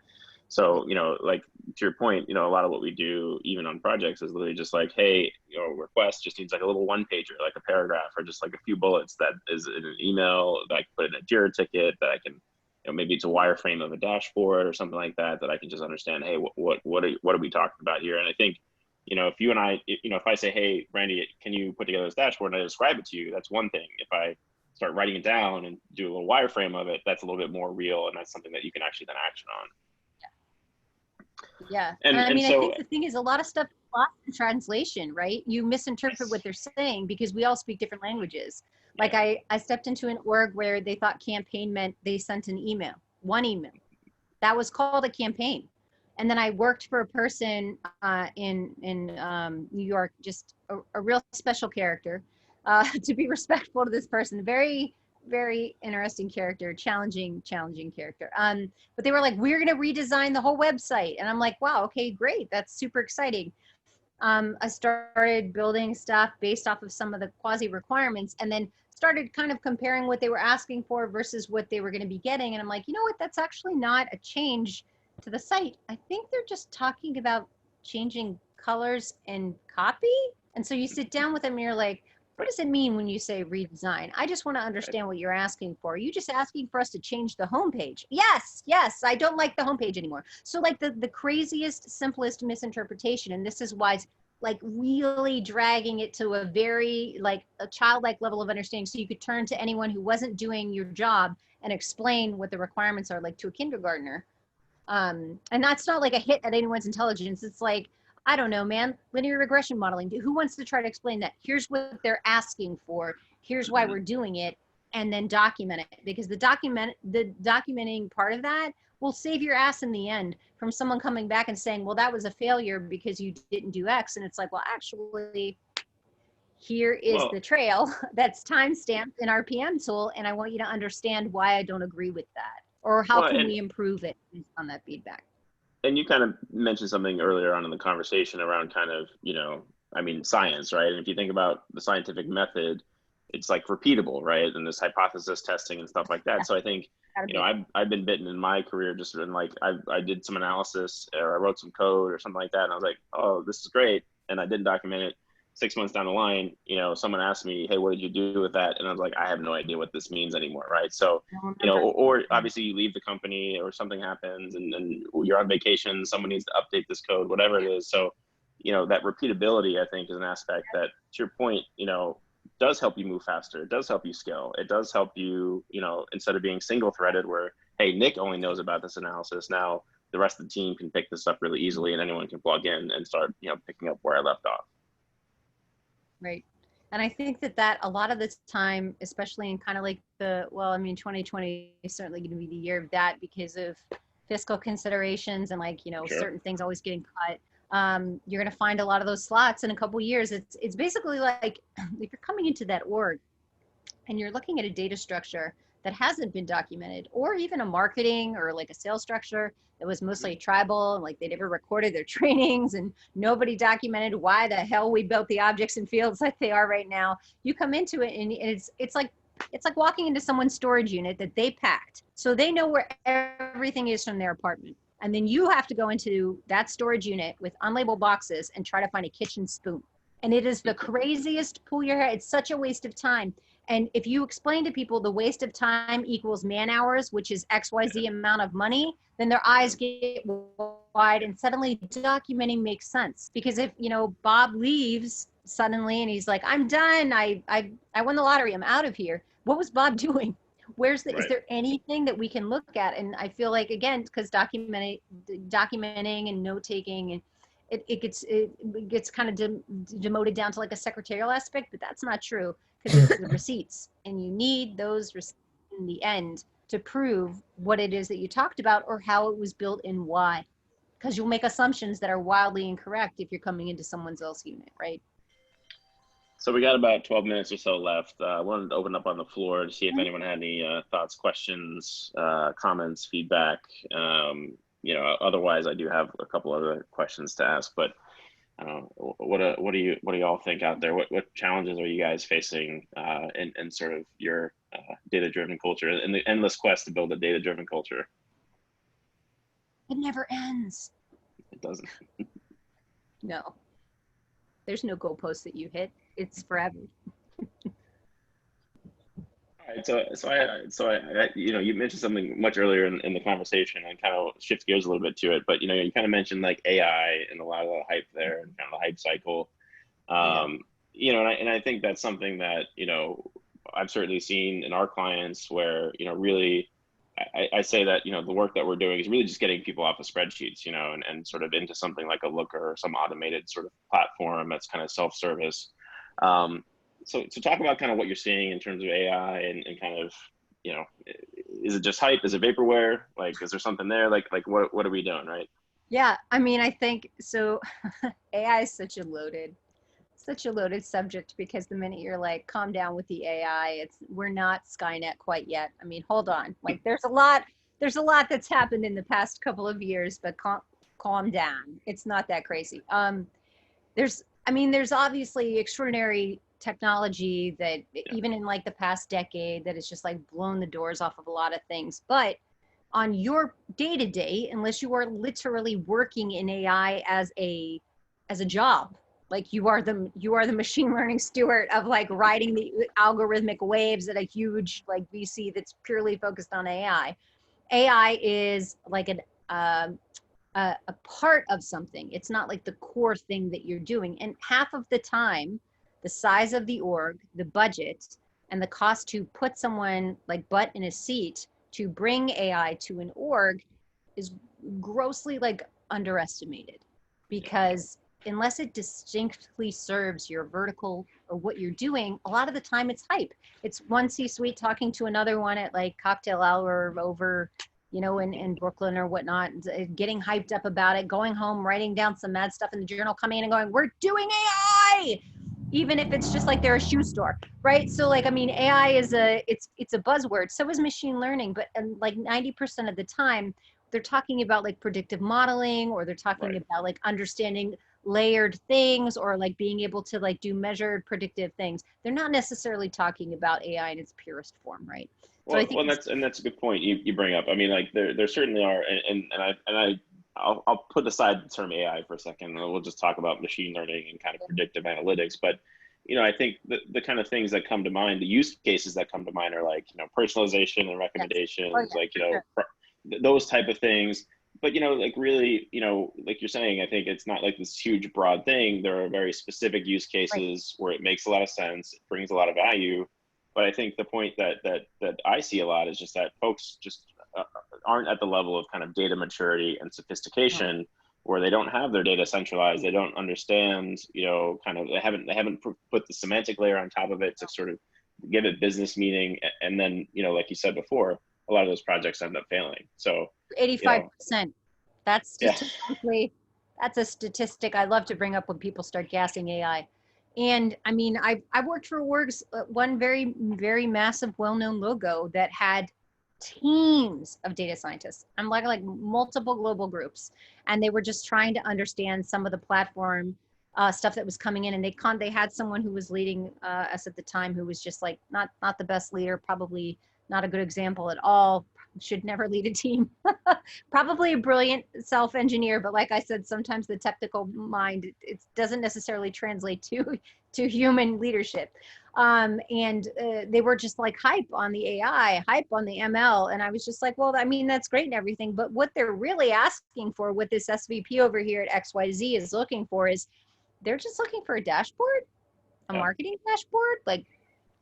So, you know, like to your point, you know, a lot of what we do, even on projects, is literally just like, hey, you know, request just needs like a little one pager, like a paragraph, or just like a few bullets that is in an email that I can put in a Jira ticket, that I can, you know, maybe it's a wireframe of a dashboard or something like that, that I can just understand, hey, what are we talking about here? And I think, you know, if you and I, you know, if I say, hey, Randy, can you put together this dashboard, and I describe it to you, that's one thing. If I start writing it down and do a little wireframe of it, that's a little bit more real, and that's something that you can actually then action on. Yeah. And I mean, so, I think the thing is, a lot of stuff is lost in translation, right? You misinterpret what they're saying because we all speak different languages. Like I stepped into an org where they thought campaign meant they sent an email, one email. That was called a campaign. And then I worked for a person in New York, just a real special character, to be respectful to this person. Very interesting character, challenging character. But they were like, we're going to redesign the whole website. And I'm like, wow, okay, great. That's super exciting. I started building stuff based off of some of the quasi requirements, and then started kind of comparing what they were asking for versus what they were going to be getting. And I'm like, you know what? That's actually not a change to the site. I think they're just talking about changing colors and copy. And so you sit down with them and you're like, what does it mean when you say redesign? I just want to understand what you're asking for. Are you just asking for us to change the homepage? Yes, I don't like the homepage anymore. So like the craziest, simplest misinterpretation, and this is why it's like really dragging it to a very like a childlike level of understanding, so you could turn to anyone who wasn't doing your job and explain what the requirements are, like to a kindergartner. And that's not like a hit at anyone's intelligence. It's like, I don't know, man, linear regression modeling. Who wants to try to explain that? Here's what they're asking for. Here's why we're doing it, and then document it. Because the documenting part of that will save your ass in the end from someone coming back and saying, well, that was a failure because you didn't do X. And it's like, well, actually, here is the trail that's timestamped in our PM tool, and I want you to understand why I don't agree with that, or how can we improve it based on that feedback. And you kind of mentioned something earlier on in the conversation around kind of, you know, I mean, science, right? And if you think about the scientific method, it's like repeatable, right? And this hypothesis testing and stuff like that. So I think, you know, I've been bitten in my career, just in like, I did some analysis, or I wrote some code or something like that. And I was like, oh, this is great. And I didn't document it. 6 months down the line, you know, someone asked me, hey, what did you do with that? And I was like, I have no idea what this means anymore, right? So, you know, or obviously you leave the company or something happens, and you're on vacation, someone needs to update this code, whatever it is. So, you know, that repeatability, I think, is an aspect that, to your point, you know, does help you move faster. It does help you scale. It does help you, you know, instead of being single threaded where, hey, Nick only knows about this analysis, now the rest of the team can pick this up really easily, and anyone can plug in and start, you know, picking up where I left off. Right. And I think that a lot of the time, especially in kind of like 2020 is certainly going to be the year of that because of fiscal considerations and like, you know, certain things always getting cut. You're going to find a lot of those slots in a couple of years. It's basically like if you're coming into that org and you're looking at a data structure that hasn't been documented, or even a marketing or like a sales structure that was mostly tribal, and like they never recorded their trainings and nobody documented why the hell we built the objects and fields like they are right now. You come into it and it's like walking into someone's storage unit that they packed. So they know where everything is from their apartment. And then you have to go into that storage unit with unlabeled boxes and try to find a kitchen spoon. And it is the craziest pull your hair. It's such a waste of time. And if you explain to people the waste of time equals man hours, which is XYZ amount of money, then their eyes get wide and suddenly documenting makes sense. Because if, you know, Bob leaves suddenly and he's like, I'm done. I won the lottery. I'm out of here. What was Bob doing? Where's the, is there anything that we can look at? And I feel like, again, because documenting and note taking, and it gets kind of demoted down to like a secretarial aspect, but that's not true, because it's the receipts, and you need those receipts in the end to prove what it is that you talked about or how it was built and why, because you'll make assumptions that are wildly incorrect if you're coming into someone else's unit, right? So we got about 12 minutes or so left. I wanted to open up on the floor to see if anyone had any thoughts, questions, comments, feedback. You know, otherwise I do have a couple other questions to ask, but what do you all think out there? What challenges are you guys facing in sort of your data-driven culture and the endless quest to build a data-driven culture? It never ends. It doesn't. No. There's no goalpost that you hit. It's forever. All right, so I you know, you mentioned something much earlier in the conversation, and kind of shift gears a little bit to it, but you know, you kind of mentioned like AI and a lot of the hype there and kind of the hype cycle. You know, and I think that's something that, you know, I've certainly seen in our clients where, you know, really, I say that, you know, the work that we're doing is really just getting people off of spreadsheets, you know, and sort of into something like a Looker or some automated sort of platform that's kind of self-service. So talk about kind of what you're seeing in terms of AI and kind of, you know, is it just hype? Is it vaporware? Like, is there something there? Like what are we doing, right? Yeah, I mean, I think so. AI is such a loaded subject, because the minute you're like, calm down with the AI, we're not Skynet quite yet. I mean, hold on. Like, there's a lot that's happened in the past couple of years, but calm down. It's not that crazy. There's obviously extraordinary technology that even in like the past decade that has just like blown the doors off of a lot of things. But on your day-to-day, unless you are literally working in AI as a job, like you are the machine learning steward of like writing the algorithmic waves at a huge like VC that's purely focused on AI. AI is like a part of something. It's not like the core thing that you're doing. And half of the time, the size of the org, the budget, and the cost to put someone like butt in a seat to bring AI to an org is grossly like underestimated, because unless it distinctly serves your vertical or what you're doing, a lot of the time it's hype. It's one C-suite talking to another one at like cocktail hour over, you know, in Brooklyn or whatnot, getting hyped up about it, going home, writing down some mad stuff in the journal, coming in and going, we're doing AI, even if it's just like they're a shoe store, right? So like, I mean, AI is it's a buzzword. So is machine learning, but like 90% of the time, they're talking about like predictive modeling, or they're talking about like understanding layered things, or like being able to like do measured predictive things. They're not necessarily talking about AI in its purest form, right? Well, So I think that's a good point you bring up. I mean, like there certainly are, I'll put aside the term AI for a second, and we'll just talk about machine learning and kind of predictive analytics. But you know, I think the kind of things that come to mind, the use cases that come to mind, are like, you know, personalization and recommendations, like, you know, those type of things. But you know, like really, you know, like you're saying, I think it's not like this huge broad thing. There are very specific use cases where it makes a lot of sense, it brings a lot of value. But I think the point that I see a lot is just that folks just aren't at the level of kind of data maturity and sophistication where they don't have their data centralized. They don't understand, you know, kind of, they haven't put the semantic layer on top of it to sort of give it business meaning. And then, you know, like you said before, a lot of those projects end up failing. So 85%. That's statistically, that's a statistic I love to bring up when people start gassing AI. And I mean, I've worked for orgs, one very, very massive, well-known logo that had teams of data scientists. I'm like multiple global groups, and they were just trying to understand some of the platform stuff that was coming in. And they had someone who was leading us at the time who was just like not the best leader, probably not a good example at all, should never lead a team. Probably a brilliant self-engineer, but like I said, sometimes the technical mind, it doesn't necessarily translate to human leadership. And they were just like hype on the AI, hype on the ML. And I was just like, well, I mean, that's great and everything, but what they're really asking for, what this SVP over here at XYZ is looking for, is they're just looking for a dashboard, a marketing dashboard. Like,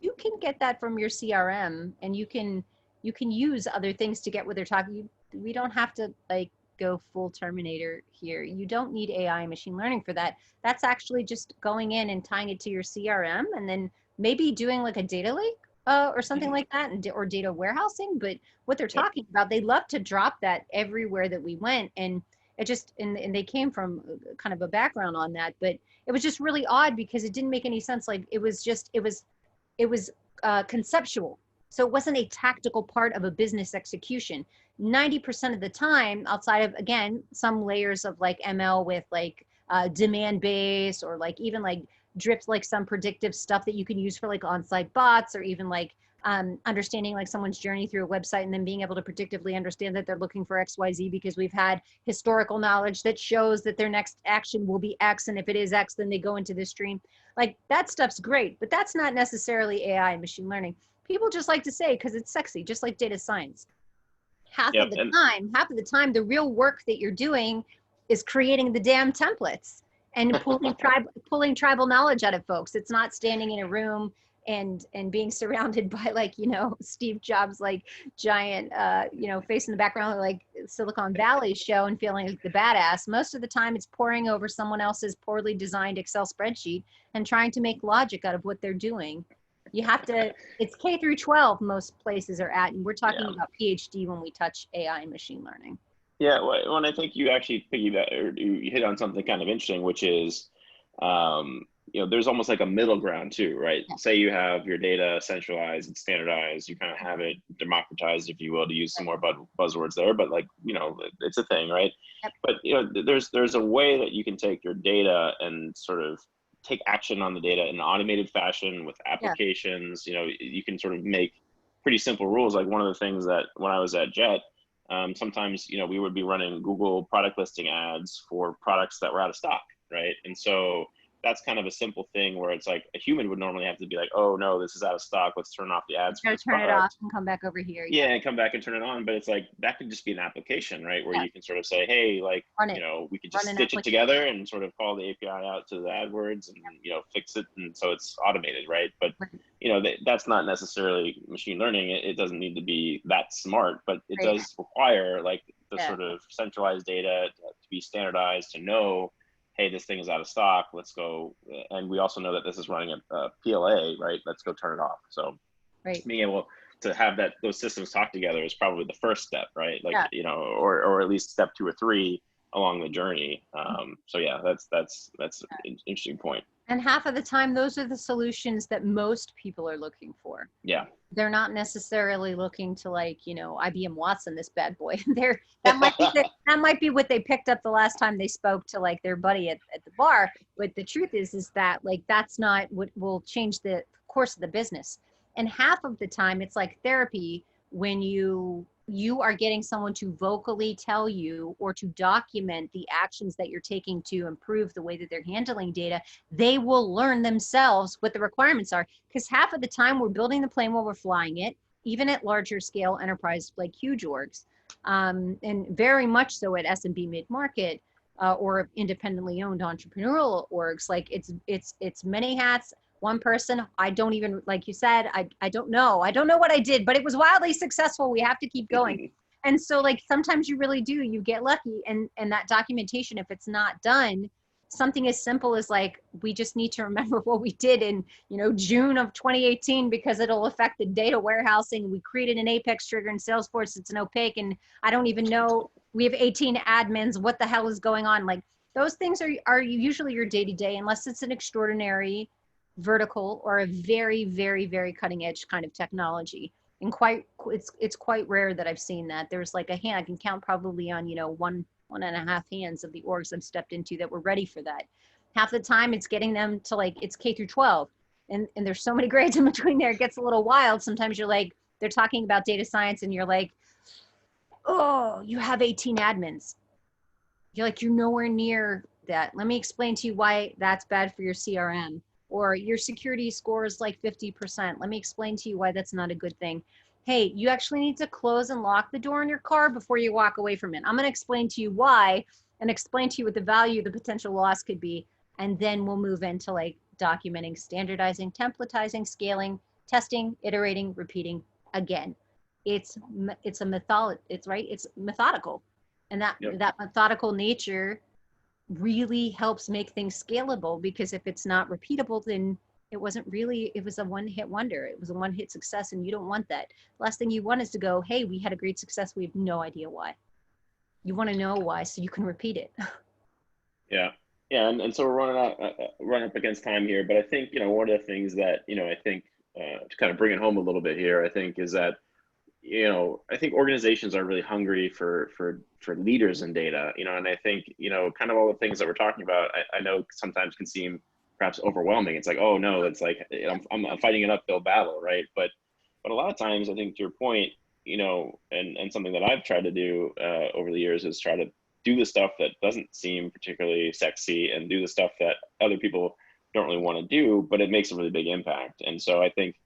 you can get that from your CRM, and you can use other things to get what they're talking. We don't have to like go full Terminator here. You don't need AI machine learning for that. That's actually just going in and tying it to your CRM, and then maybe doing like a data lake or something like that, or data warehousing. But what they're talking about, they love to drop that everywhere that we went. And it just, and they came from kind of a background on that, but it was just really odd because it didn't make any sense. Like, it was conceptual. So it wasn't a tactical part of a business execution. 90% of the time, outside of, again, some layers of like ML with like demand base, or like even like drips, like some predictive stuff that you can use for like on-site bots, or even like understanding like someone's journey through a website and then being able to predictively understand that they're looking for XYZ because we've had historical knowledge that shows that their next action will be X. And if it is X, then they go into this stream. Like, that stuff's great, but that's not necessarily AI and machine learning. People just like to say, because it's sexy, just like data science. Half of the time, the real work that you're doing is creating the damn templates and pulling tribal knowledge out of folks. It's not standing in a room and being surrounded by, like, you know, Steve Jobs, like giant, you know, face in the background, like Silicon Valley show, and feeling like the badass. Most of the time it's poring over someone else's poorly designed Excel spreadsheet and trying to make logic out of what they're doing. You have to, it's K through 12 most places are at, and we're talking about PhD when we touch AI and machine learning. Yeah, well, I think you actually piggyback, or you hit on something kind of interesting, which is, you know, there's almost like a middle ground too, right? Yeah. Say you have your data centralized and standardized, you kind of have it democratized, if you will, to use some more buzzwords there, but like, you know, it's a thing, right? Yep. But, you know, there's a way that you can take your data and sort of take action on the data in an automated fashion with applications. You know, you can sort of make pretty simple rules. Like, one of the things that when I was at Jet, sometimes, you know, we would be running Google product listing ads for products that were out of stock, right? And so that's kind of a simple thing where it's like a human would normally have to be like, oh no, this is out of stock, let's turn off the ads. Turn it off and come back over here. Yeah, and come back and turn it on. But it's like, that could just be an application, right? Where you can sort of say, hey, like, you know, we could just stitch it together and sort of call the API out to the AdWords and, you know, fix it. And so it's automated, right? But, you know, that's not necessarily machine learning. It doesn't need to be that smart, but it does require like the sort of centralized data to be standardized, to know, hey, this thing is out of stock, let's go. And we also know that this is running a PLA, right? Let's go turn it off. So being able to have those systems talk together is probably the first step, right? Like, you know, or at least step 2 or 3 along the journey. So yeah, that's an interesting point. And half of the time, those are the solutions that most people are looking for. Yeah. They're not necessarily looking to, like, you know, IBM Watson this bad boy. That might be what they picked up the last time they spoke to like their buddy at the bar. But the truth is that like, that's not what will change the course of the business. And half of the time it's like therapy, when you are getting someone to vocally tell you or to document the actions that you're taking to improve the way that they're handling data. They will learn themselves what the requirements are, because half of the time we're building the plane while we're flying it, even at larger scale enterprise, like huge orgs, and very much so at SMB mid-market or independently owned entrepreneurial orgs. Like, it's many hats. One person, I don't even, like you said, I don't know what I did, but it was wildly successful. We have to keep going. And so like, sometimes you really do, you get lucky, and that documentation, if it's not done, something as simple as like, we just need to remember what we did in, you know, June of 2018, because it'll affect the data warehousing. We created an Apex trigger in Salesforce. It's an opaque, and I don't even know, we have 18 admins. What the hell is going on? Like, those things are usually your day-to-day, unless it's an extraordinary vertical or a very, very, very cutting edge kind of technology. And it's quite rare that I've seen that. There's like a hand, I can count probably on, you know, one and a half hands of the orgs I've stepped into that were ready for that. Half the time it's getting them to, like, it's K through 12. And there's so many grades in between there, it gets a little wild. Sometimes you're like, they're talking about data science and you're like, oh, you have 18 admins. You're like, you're nowhere near that. Let me explain to you why that's bad for your CRM. Or your security score is like 50%. Let me explain to you why that's not a good thing. Hey, you actually need to close and lock the door in your car before you walk away from it. I'm going to explain to you why and explain to you what the value, the potential loss could be. And then we'll move into like documenting, standardizing, templatizing, scaling, testing, iterating, repeating again. It's a it's methodical. And that methodical nature really helps make things scalable, because if it's not repeatable, then it was a one-hit wonder. It was a one-hit success, and you don't want that. The last thing you want is to go, hey, we had a great success. We have no idea why. You want to know why so you can repeat it. Yeah. Yeah. And so we're running up against time here, but I think, one of the things that, I think to kind of bring it home a little bit here, I think is that, I think organizations are really hungry for leaders in data, and I think, kind of all the things that we're talking about, I know sometimes can seem perhaps overwhelming. It's like, oh no, it's like, I'm fighting an uphill battle, right? But a lot of times, I think to your point, and something that I've tried to do over the years is try to do the stuff that doesn't seem particularly sexy and do the stuff that other people don't really want to do, but it makes a really big impact. And so I think,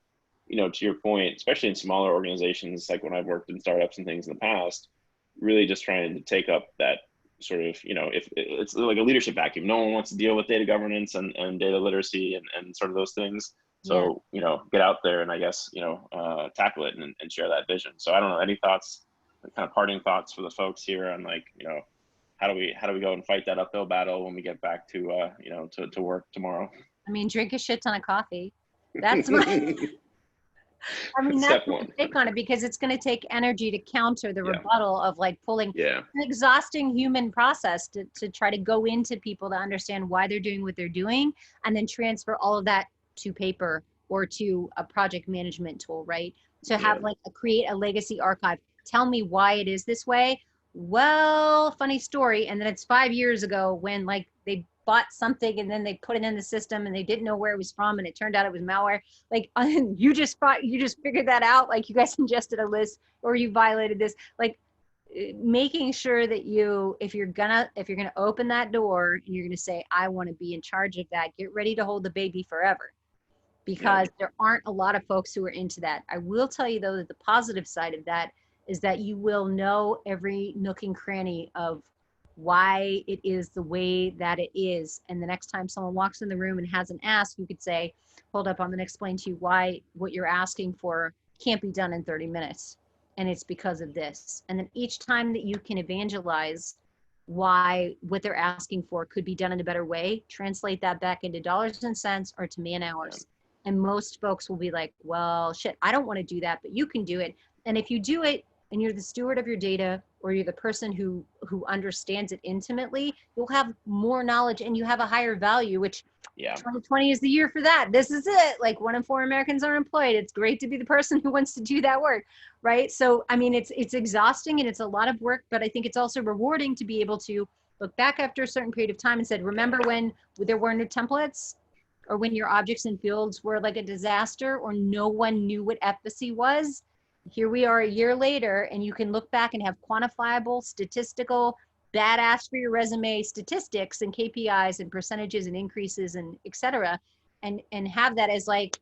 to your point, especially in smaller organizations, like when I've worked in startups and things in the past, really just trying to take up that sort of, if it's like a leadership vacuum. No one wants to deal with data governance and data literacy and sort of those things. So, get out there and I guess, tackle it and share that vision. So I don't know, any thoughts, kind of parting thoughts for the folks here on like, how do we go and fight that uphill battle when we get back to, to work tomorrow? I mean, drink a shit ton of coffee. That's my... I mean, that's my take on it, because it's going to take energy to counter the rebuttal of like pulling an exhausting human process to try to go into people to understand why they're doing what they're doing, and then transfer all of that to paper or to a project management tool, right? To have like create a legacy archive. Tell me why it is this way. Well, funny story. And then it's 5 years ago when like they bought something and then they put it in the system and they didn't know where it was from, and it turned out it was malware. Like you just figured that out. Like you guys ingested a list or you violated this. Like making sure that if you're gonna open that door and you're gonna say, I want to be in charge of that, get ready to hold the baby forever, because there aren't a lot of folks who are into that. I will tell you though that the positive side of that is that you will know every nook and cranny of why it is the way that it is. And the next time someone walks in the room and has an ask, you could say, hold up, I'm going to explain to you why what you're asking for can't be done in 30 minutes. And it's because of this. And then each time that you can evangelize why what they're asking for could be done in a better way, translate that back into dollars and cents or to man hours. And most folks will be like, well, shit, I don't want to do that, but you can do it. And if you do it, and you're the steward of your data, or you're the person who understands it intimately, you'll have more knowledge and you have a higher value, which 2020 is the year for that. This is it. Like 1 in 4 Americans are employed. It's great to be the person who wants to do that work, right? So, I mean, it's exhausting and it's a lot of work, but I think it's also rewarding to be able to look back after a certain period of time and said, remember when there weren't no templates, or when your objects and fields were like a disaster, or no one knew what efficacy was? Here we are a year later, and you can look back and have quantifiable, statistical, badass for your resume statistics and KPIs and percentages and increases and et cetera, and have that as like,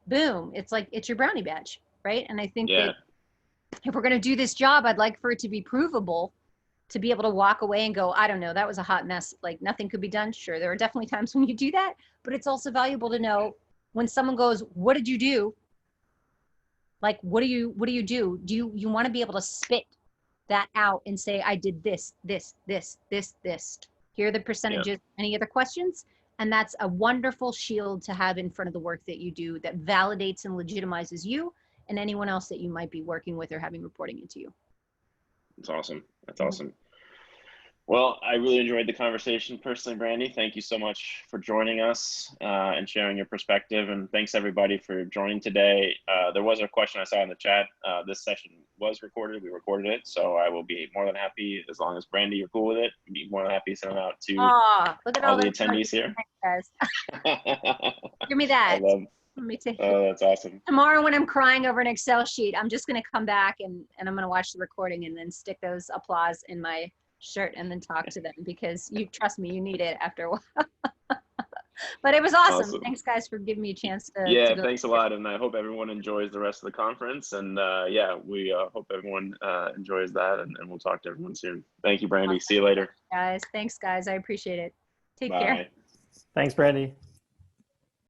boom, it's like, it's your brownie badge, right? And I think that if we're going to do this job, I'd like for it to be provable, to be able to walk away and go, I don't know, that was a hot mess. Like nothing could be done. Sure, there are definitely times when you do that, but it's also valuable to know when someone goes, what did you do? Like, what do you do? Do you want to be able to spit that out and say, I did this. Here are the percentages. Any other questions? And that's a wonderful shield to have in front of the work that you do that validates and legitimizes you and anyone else that you might be working with or having reporting into you. That's awesome. That's awesome. Well, I really enjoyed the conversation personally, Brandy. Thank you so much for joining us and sharing your perspective. And thanks everybody for joining today. There was a question I saw in the chat. This session was recorded. We recorded it. So I will be more than happy, as long as Brandy, you're cool with it, be more than happy to send it out to look at all the attendees here. Give me that. Let me take Oh, that's awesome. tomorrow when I'm crying over an Excel sheet, I'm just going to come back and I'm going to watch the recording and then stick those applause in my shirt and then talk to them because you trust me, you need it after a while. But it was awesome. Awesome. Thanks guys for giving me a chance to Yeah, go. thanks a lot, and I hope everyone enjoys the rest of the conference. And yeah, we hope everyone enjoys that, and we'll talk to everyone soon. Thank you, Brandy. See you later. Guys, thanks guys. I appreciate it. Take care. Bye. Thanks, Brandy.